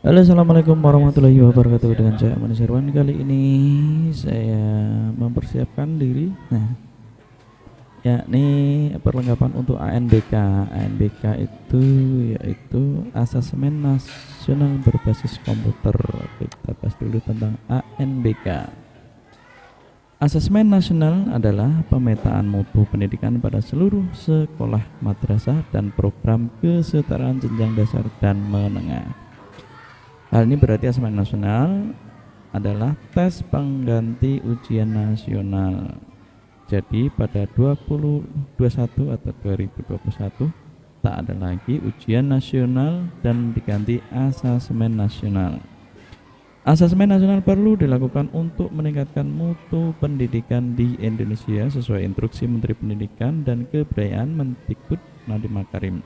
Halo, assalamualaikum warahmatullahi wabarakatuh. Dengan saya Aman Sirwan. Kali ini saya mempersiapkan diri, yakni perlengkapan untuk ANBK. ANBK itu yaitu Asesmen Nasional Berbasis Komputer. Oke, kita bahas dulu tentang ANBK. Asesmen nasional adalah pemetaan mutu pendidikan pada seluruh sekolah madrasah dan program kesetaraan jenjang dasar dan menengah. Hal ini berarti asesmen nasional adalah tes pengganti ujian nasional. Jadi pada 2021 atau 2021 tak ada lagi ujian nasional dan diganti asesmen nasional. Asesmen nasional perlu dilakukan untuk meningkatkan mutu pendidikan di Indonesia sesuai instruksi Menteri Pendidikan dan Kebudayaan Mendikbud Nadiem Makarim.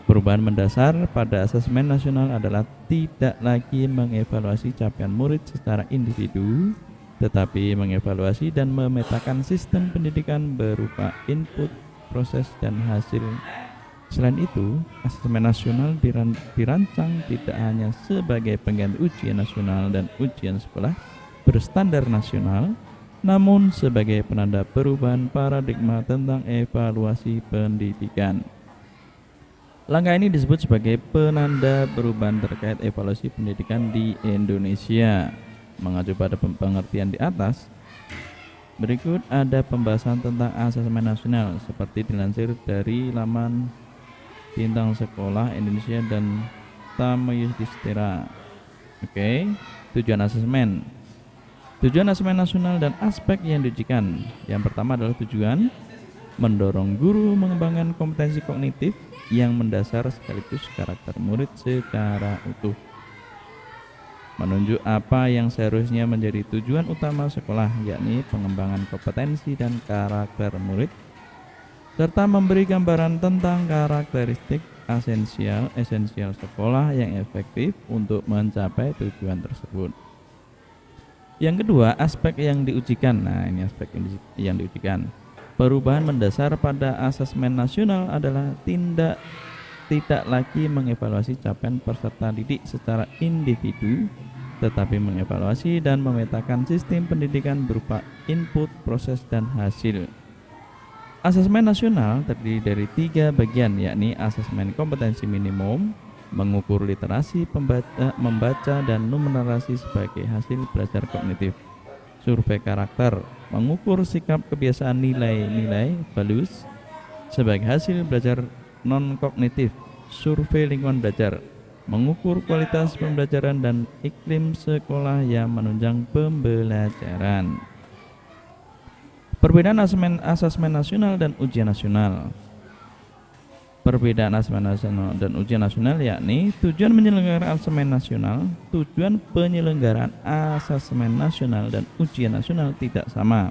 Perubahan mendasar pada asesmen nasional adalah tidak lagi mengevaluasi capaian murid secara individu, tetapi mengevaluasi dan memetakan sistem pendidikan berupa input, proses, dan hasil. Selain itu, asesmen nasional dirancang tidak hanya sebagai pengganti ujian nasional dan ujian sekolah berstandar nasional, namun sebagai penanda perubahan paradigma tentang evaluasi pendidikan. Langkah ini disebut sebagai penanda perubahan terkait evaluasi pendidikan di Indonesia. Mengacu pada pengertian di atas, berikut ada pembahasan tentang asesmen nasional seperti dilansir dari laman Bintang Sekolah Indonesia dan Tamayusdistira. Oke, tujuan asesmen. Tujuan asesmen nasional dan aspek yang diujikan. Yang pertama adalah tujuan mendorong guru mengembangkan kompetensi kognitif yang mendasar sekaligus karakter murid secara utuh. Menunjuk apa yang seharusnya menjadi tujuan utama sekolah, yakni pengembangan kompetensi dan karakter murid, serta memberi gambaran tentang karakteristik esensial sekolah yang efektif untuk mencapai tujuan tersebut. Yang kedua, aspek yang diujikan. Nah, ini aspek yang diujikan. Perubahan mendasar pada asesmen nasional adalah tidak lagi mengevaluasi capaian peserta didik secara individu, tetapi mengevaluasi dan memetakan sistem pendidikan berupa input, proses, dan hasil. Asesmen nasional terdiri dari 3 bagian, yakni asesmen kompetensi minimum, mengukur literasi membaca dan numerasi sebagai hasil belajar kognitif. Survei karakter, mengukur sikap kebiasaan nilai-nilai values sebagai hasil belajar non-kognitif. Survei lingkungan belajar, mengukur kualitas pembelajaran dan iklim sekolah yang menunjang pembelajaran. Perbedaan asesmen nasional dan ujian nasional. Perbedaan asesmen nasional dan ujian nasional yakni tujuan penyelenggaraan asesmen nasional, tujuan penyelenggaraan asesmen nasional dan ujian nasional tidak sama.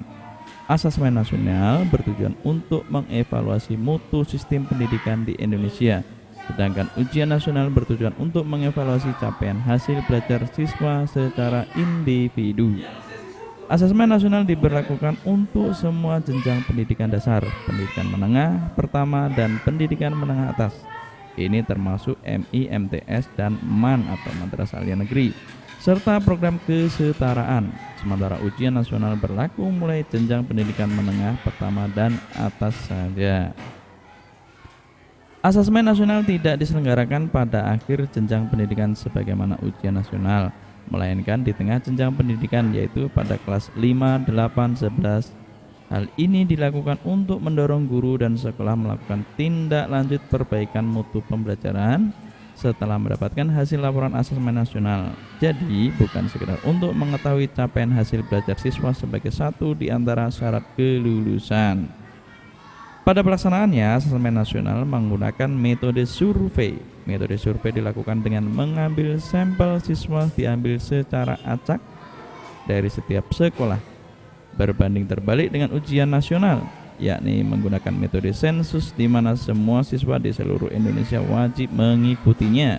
Asesmen nasional bertujuan untuk mengevaluasi mutu sistem pendidikan di Indonesia, sedangkan ujian nasional bertujuan untuk mengevaluasi capaian hasil belajar siswa secara individu. Asesmen nasional diberlakukan untuk semua jenjang pendidikan dasar, pendidikan menengah pertama, dan pendidikan menengah atas. Ini termasuk MI, MTS, dan MAN atau Madrasah Aliyah Negeri, serta program kesetaraan. Sementara ujian nasional berlaku mulai jenjang pendidikan menengah pertama dan atas saja. Asesmen nasional tidak diselenggarakan pada akhir jenjang pendidikan sebagaimana ujian nasional, melainkan di tengah jenjang pendidikan, yaitu pada kelas 5, 8, 11. Hal ini dilakukan untuk mendorong guru dan sekolah melakukan tindak lanjut perbaikan mutu pembelajaran setelah mendapatkan hasil laporan asesmen nasional. Jadi bukan sekedar untuk mengetahui capaian hasil belajar siswa sebagai satu di antara syarat kelulusan. Pada pelaksanaannya, asesmen nasional menggunakan metode survei. Metode survei dilakukan dengan mengambil sampel siswa diambil secara acak dari setiap sekolah, berbanding terbalik dengan ujian nasional, yakni menggunakan metode sensus di mana semua siswa di seluruh Indonesia wajib mengikutinya.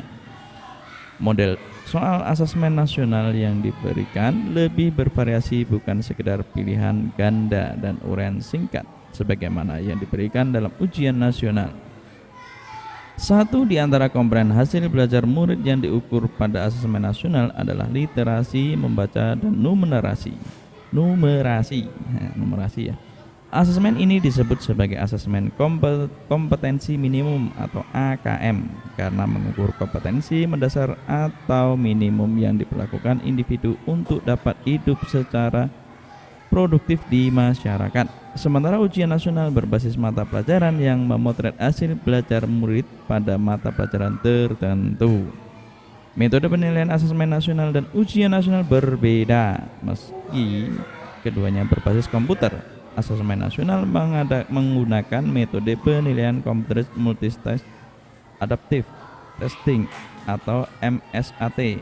Model soal asesmen nasional yang diberikan lebih bervariasi, bukan sekedar pilihan ganda dan uraian singkat sebagaimana yang diberikan dalam ujian nasional. Satu di antara komponen hasil belajar murid yang diukur pada asesmen nasional adalah literasi membaca dan numerasi. Numerasi ya. Asesmen ini disebut sebagai asesmen kompetensi minimum atau AKM karena mengukur kompetensi mendasar atau minimum yang diperlakukan individu untuk dapat hidup secara produktif di masyarakat. Sementara ujian nasional berbasis mata pelajaran yang memotret hasil belajar murid pada mata pelajaran tertentu. Metode penilaian asesmen nasional dan ujian nasional berbeda meski keduanya berbasis komputer. Asesmen nasional menggunakan metode penilaian komputer multitest adaptive testing atau MSAT.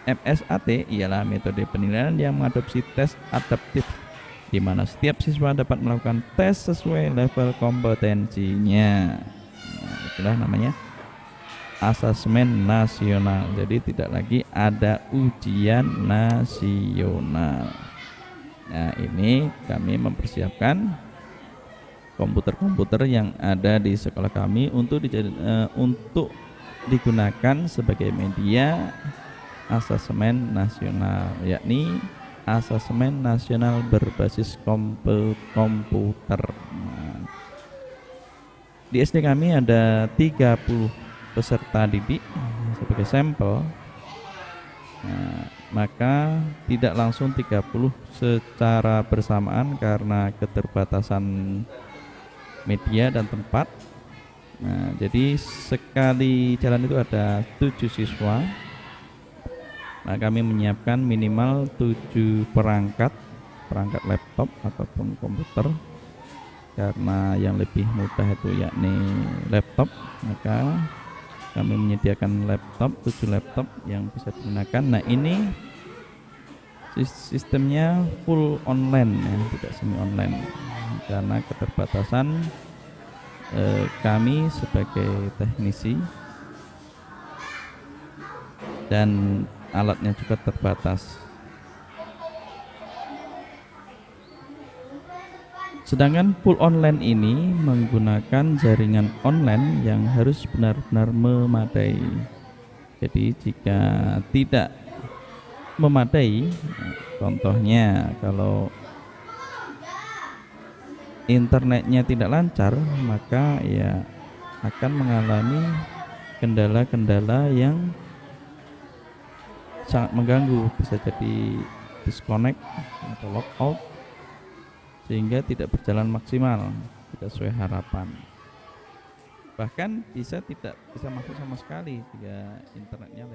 MSAT ialah metode penilaian yang mengadopsi tes adaptif di mana setiap siswa dapat melakukan tes sesuai level kompetensinya. Itulah namanya asesmen nasional. Jadi tidak lagi ada ujian nasional. Nah, ini kami mempersiapkan komputer-komputer yang ada di sekolah kami untuk digunakan sebagai media asesmen nasional, yakni asesmen nasional berbasis komputer. Nah, di SD kami ada 30 peserta didik sebagai sampel. Nah, maka tidak langsung 30 secara bersamaan karena keterbatasan media dan tempat. Nah, jadi sekali jalan itu ada 7 siswa. Nah, kami menyiapkan minimal 7 perangkat laptop ataupun komputer karena yang lebih mudah itu yakni laptop, maka kami menyediakan 7 laptop yang bisa digunakan. Nah, ini sistemnya full online ya, tidak semi online karena keterbatasan kami sebagai teknisi dan alatnya juga terbatas. Sedangkan full online ini menggunakan jaringan online yang harus benar-benar memadai. Jadi jika tidak memadai, contohnya kalau internetnya tidak lancar, maka ya akan mengalami kendala-kendala yang sangat mengganggu, bisa jadi disconnect atau logout sehingga tidak berjalan maksimal, tidak sesuai harapan. Bahkan tidak bisa masuk sama sekali jika internetnya